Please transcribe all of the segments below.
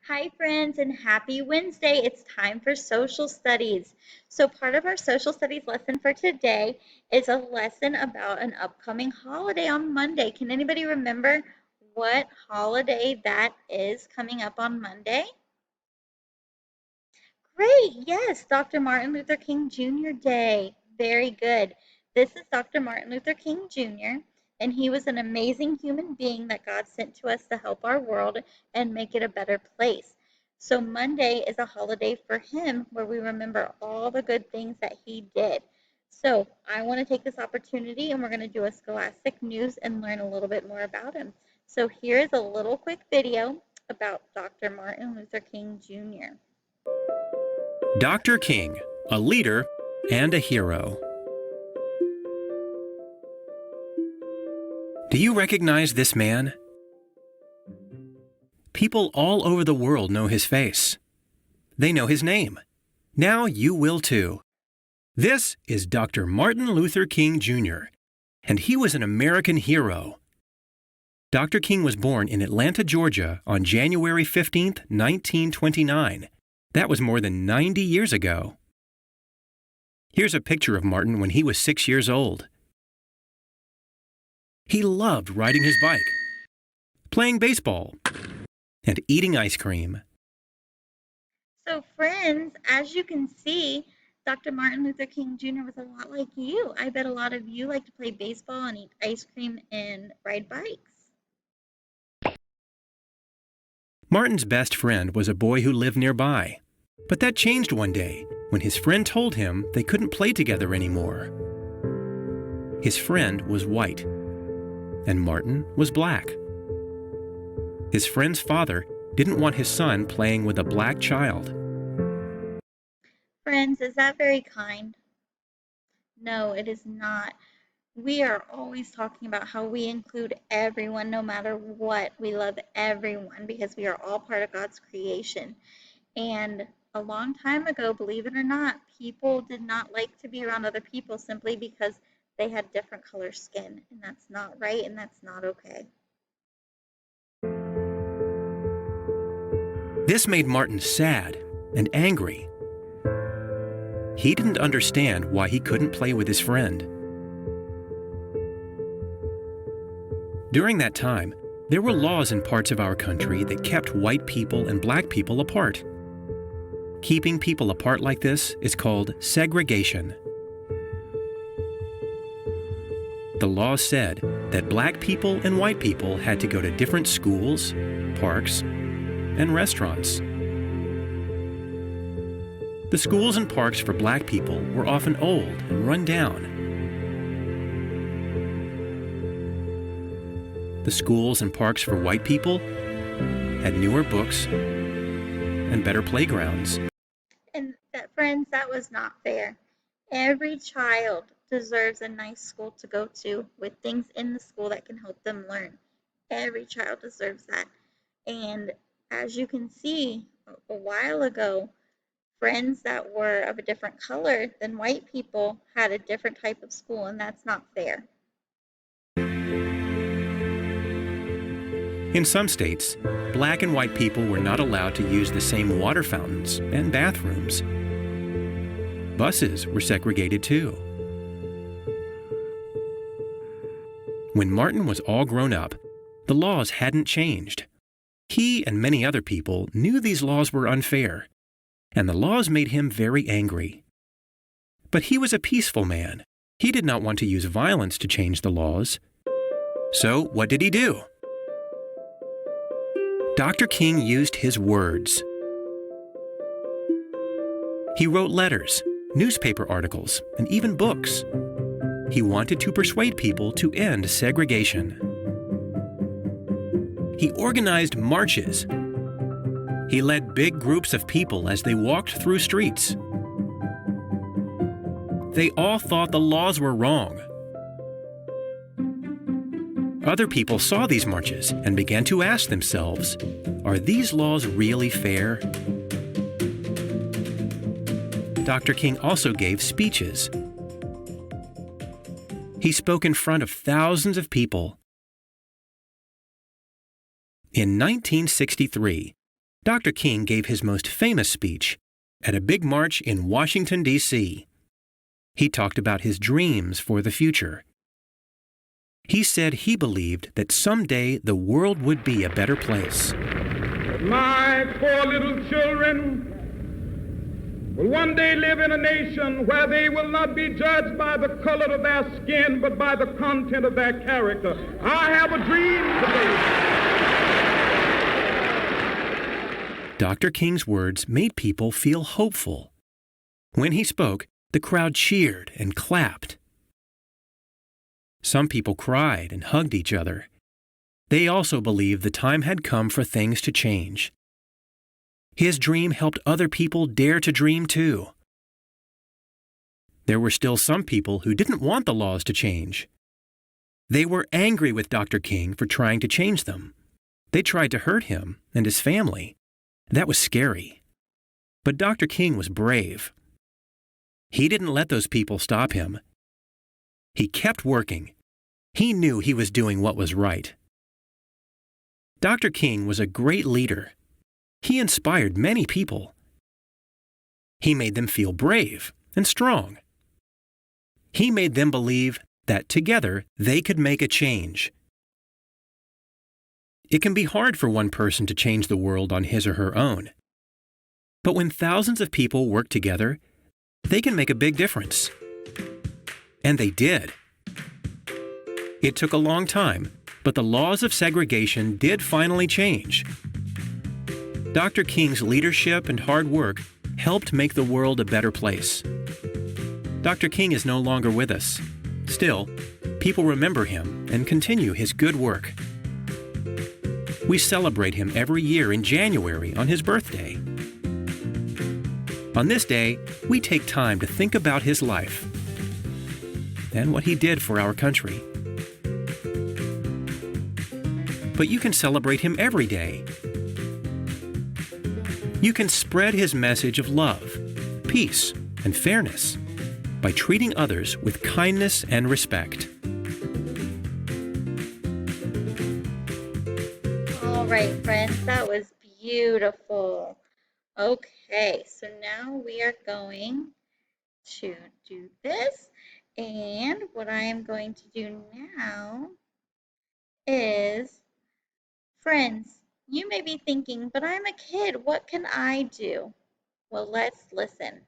Hi, friends, and happy Wednesday. It's time for social studies. So, part of our social studies lesson for today is a lesson about an upcoming holiday on Monday. Can anybody remember what holiday that is coming up on Monday? Great, yes, Dr. Martin Luther King Jr. Day. Very good. This is Dr. Martin Luther King Jr., and he was an amazing human being that God sent to us to help our world and make it a better place. So, Monday is a holiday for him where we remember all the good things that he did. So, I want to take this opportunity and we're going to do a scholastic news and learn a little bit more about him. So, here is a little quick video about Dr. Martin Luther King Jr. Dr. King, a leader and a hero. Do you recognize this man? People all over the world know his face. They know his name. Now you will too. This is Dr. Martin Luther King Jr., and he was an American hero. Dr. King was born in Atlanta, Georgia on January 15, 1929. That was more than 90 years ago. Here's a picture of Martin when he was 6 years old. He loved riding his bike, playing baseball, and eating ice cream. So, friends, as you can see, Dr. Martin Luther King Jr. was a lot like you. I bet a lot of you like to play baseball and eat ice cream and ride bikes. Martin's best friend was a boy who lived nearby. But that changed one day when his friend told him they couldn't play together anymore. His friend was white, and Martin was black. His friend's father didn't want his son playing with a black child. Friends, is that very kind? No, it is not. We are always talking about how we include everyone no matter what. We love everyone because we are all part of God's creation. And a long time ago, believe it or not, people did not like to be around other people simply because they had different color skin. And that's not right and that's not okay. This made Martin sad and angry. He didn't understand why he couldn't play with his friend. During that time, there were laws in parts of our country that kept white people and black people apart. Keeping people apart like this is called segregation. The law said that black people and white people had to go to different schools, parks, and restaurants. The schools and parks for black people were often old and run down. The schools and parks for white people had newer books and better playgrounds. And that, friends, that was not fair. Every child deserves a nice school to go to with things in the school that can help them learn. Every child deserves that. And as you can see, a while ago, friends that were of a different color than white people had a different type of school, and that's not fair. In some states, black and white people were not allowed to use the same water fountains and bathrooms. Buses were segregated too. When Martin was all grown up, the laws hadn't changed. He and many other people knew these laws were unfair, and the laws made him very angry. But he was a peaceful man. He did not want to use violence to change the laws. So what did he do? Dr. King used his words. He wrote letters, newspaper articles, and even books. He wanted to persuade people to end segregation. He organized marches. He led big groups of people as they walked through streets. They all thought the laws were wrong. Other people saw these marches and began to ask themselves, are these laws really fair? Dr. King also gave speeches. He spoke in front of thousands of people. In 1963, Dr. King gave his most famous speech at a big march in Washington, D.C. He talked about his dreams for the future. He said he believed that someday the world would be a better place. My poor little children will one day live in a nation where they will not be judged by the color of their skin, but by the content of their character. I have a dream today. Dr. King's words made people feel hopeful. When he spoke, the crowd cheered and clapped. Some people cried and hugged each other. They also believed the time had come for things to change. His dream helped other people dare to dream too. There were still some people who didn't want the laws to change. They were angry with Dr. King for trying to change them. They tried to hurt him and his family. That was scary. But Dr. King was brave. He didn't let those people stop him. He kept working. He knew he was doing what was right. Dr. King was a great leader. He inspired many people. He made them feel brave and strong. He made them believe that together they could make a change. It can be hard for one person to change the world on his or her own. But when thousands of people work together, they can make a big difference. And they did. It took a long time, but the laws of segregation did finally change. Dr. King's leadership and hard work helped make the world a better place. Dr. King is no longer with us. Still, people remember him and continue his good work. We celebrate him every year in January on his birthday. On this day, we take time to think about his life and what he did for our country. But you can celebrate him every day. You can spread his message of love, peace, and fairness by treating others with kindness and respect. All right, friends, that was beautiful. Okay, so now we are going to do this. And what I am going to do now is, friends, you may be thinking, but I'm a kid, what can I do? Well, let's listen.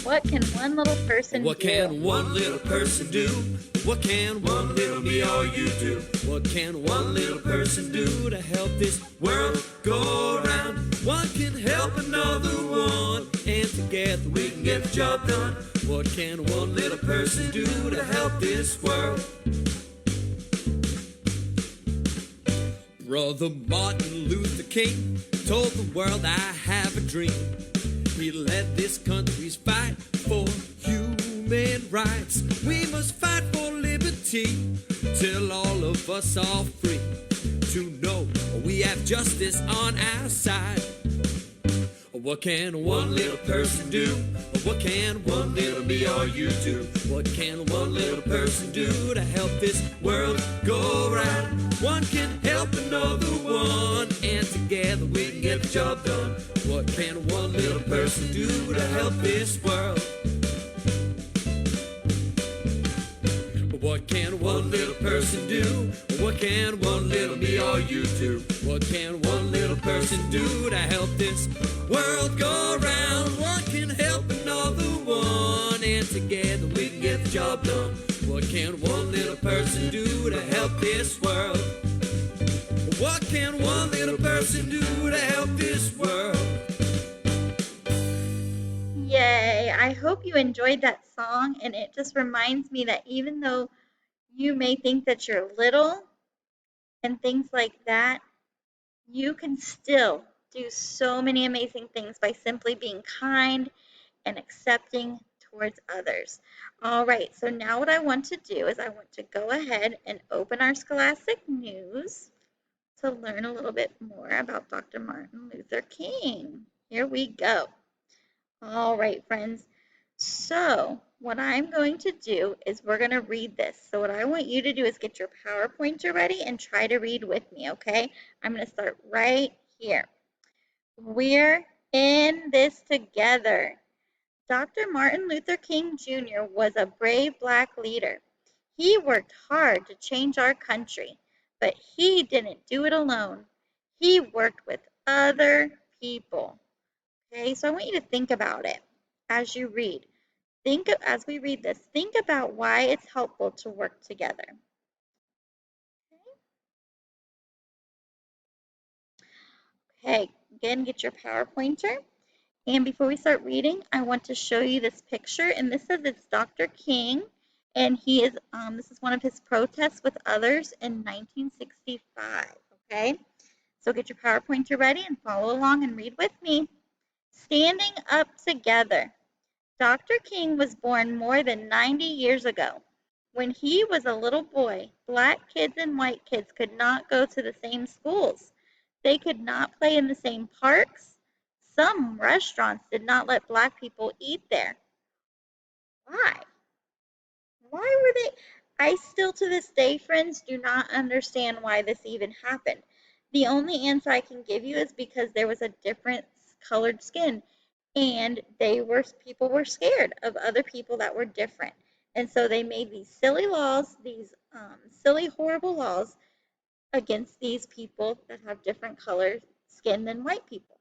What can one little person What do? can one little person do? What can one little me or you do? What can one little person do to help this world go around? One can help another one, and together we can get the job done. What can one little person do to help this world? Brother Martin Luther King told the world, I have a dream. He led this country's fight for human rights. We must fight for liberty till all of us are free. To know we have justice on our side. What can one little person do? What can one little me or you do? What can one little person do to help this world go round? One can help another one, and together we can get the job done. What can one little person do to help this world? What can one little person do? What can one little me or you do? What can one little person do to help this world go round? One can help another one, and together we can get the job done. What can one little person do to help this world? What can one little person do to help this world? Yay! I hope you enjoyed that song, and it just reminds me that even though you may think that you're little and things like that, you can still do so many amazing things by simply being kind and accepting towards others. All right, so now what I want to do is I want to go ahead and open our Scholastic News to learn a little bit more about Dr. Martin Luther King. Here we go. All right, friends. So what I'm going to do is we're going to read this. So what I want you to do is get your PowerPointer ready and try to read with me, okay? I'm going to start right here. We're in this together. Dr. Martin Luther King Jr. was a brave black leader. He worked hard to change our country, but he didn't do it alone. He worked with other people. Okay, so I want you to think about it as you read. As we read this, think about why it's helpful to work together. Okay, again, get your PowerPointer. And before we start reading, I want to show you this picture. And this says it's Dr. King, and this is one of his protests with others in 1965. Okay, so get your PowerPointer ready and follow along and read with me. Standing up together. Dr. King was born more than 90 years ago. When he was a little boy, black kids and white kids could not go to the same schools. They could not play in the same parks. Some restaurants did not let black people eat there. Why? Why were they? I still to this day, friends, do not understand why this even happened. The only answer I can give you is because there was a different colored skin and people were scared of other people that were different. And so they made these silly laws, these silly, horrible laws against these people that have different colored skin than white people.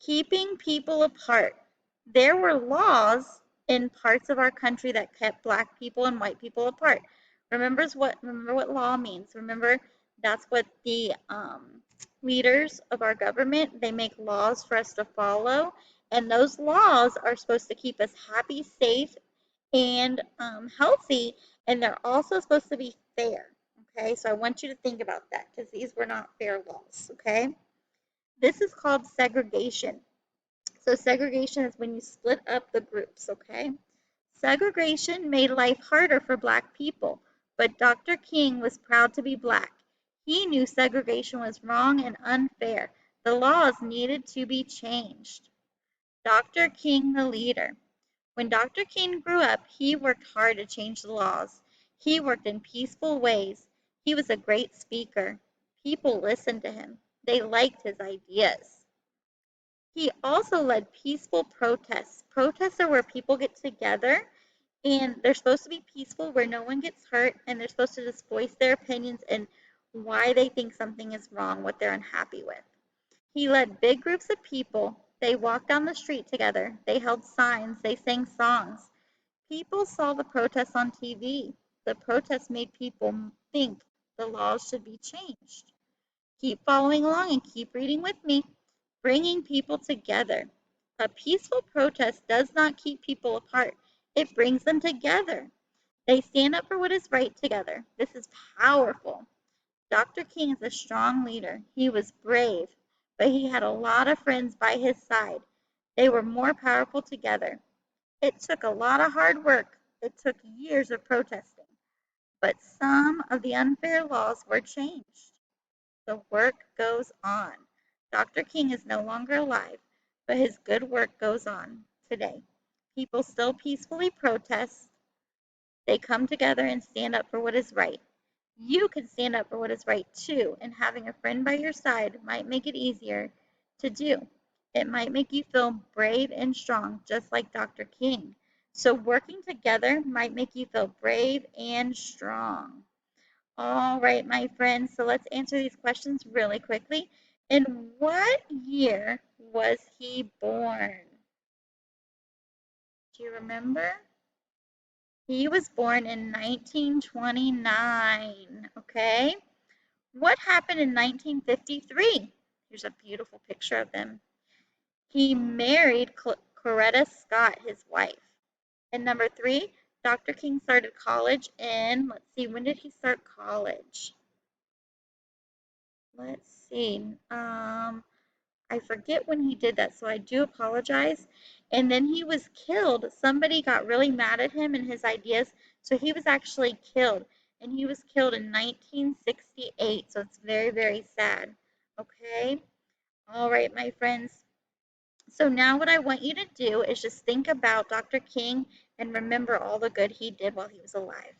Keeping people apart. There were laws in parts of our country that kept black people and white people apart. Remember what law means. Remember that's what the leaders of our government, they make laws for us to follow, and those laws are supposed to keep us happy, safe, and healthy, and they're also supposed to be fair. Okay, so I want you to think about that because these were not fair laws. Okay, this is called segregation. So segregation is when you split up the groups, okay? Segregation made life harder for black people, but Dr. King was proud to be black. He knew segregation was wrong and unfair. The laws needed to be changed. Dr. King, the leader. When Dr. King grew up, he worked hard to change the laws. He worked in peaceful ways. He was a great speaker. People listened to him. They liked his ideas. He also led peaceful protests. Protests are where people get together and they're supposed to be peaceful, where no one gets hurt, and they're supposed to just voice their opinions and why they think something is wrong, what they're unhappy with. He led big groups of people. They walked down the street together. They held signs. They sang songs. People saw the protests on TV. The protests made people think the laws should be changed. Keep following along and keep reading with me. Bringing people together. A peaceful protest does not keep people apart. It brings them together. They stand up for what is right together. This is powerful. Dr. King is a strong leader. He was brave, but he had a lot of friends by his side. They were more powerful together. It took a lot of hard work. It took years of protesting, but some of the unfair laws were changed. The work goes on. Dr. King is no longer alive, but his good work goes on today. People still peacefully protest. They come together and stand up for what is right. You can stand up for what is right too, and having a friend by your side might make it easier to do. It might make you feel brave and strong, just like Dr. King. So, working together might make you feel brave and strong. All right, my friends, so let's answer these questions really quickly. In what year was he born? Do you remember? He was born in 1929, okay? What happened in 1953? Here's a beautiful picture of them. He married Coretta Scott, his wife. And number 3, Dr. King started college in, let's see, when did he start college? Let's see. I forget when he did that, so I do apologize. And then he was killed. Somebody got really mad at him and his ideas, so he was actually killed. And he was killed in 1968, so it's very, very sad. Okay? All right, my friends. So now what I want you to do is just think about Dr. King and remember all the good he did while he was alive.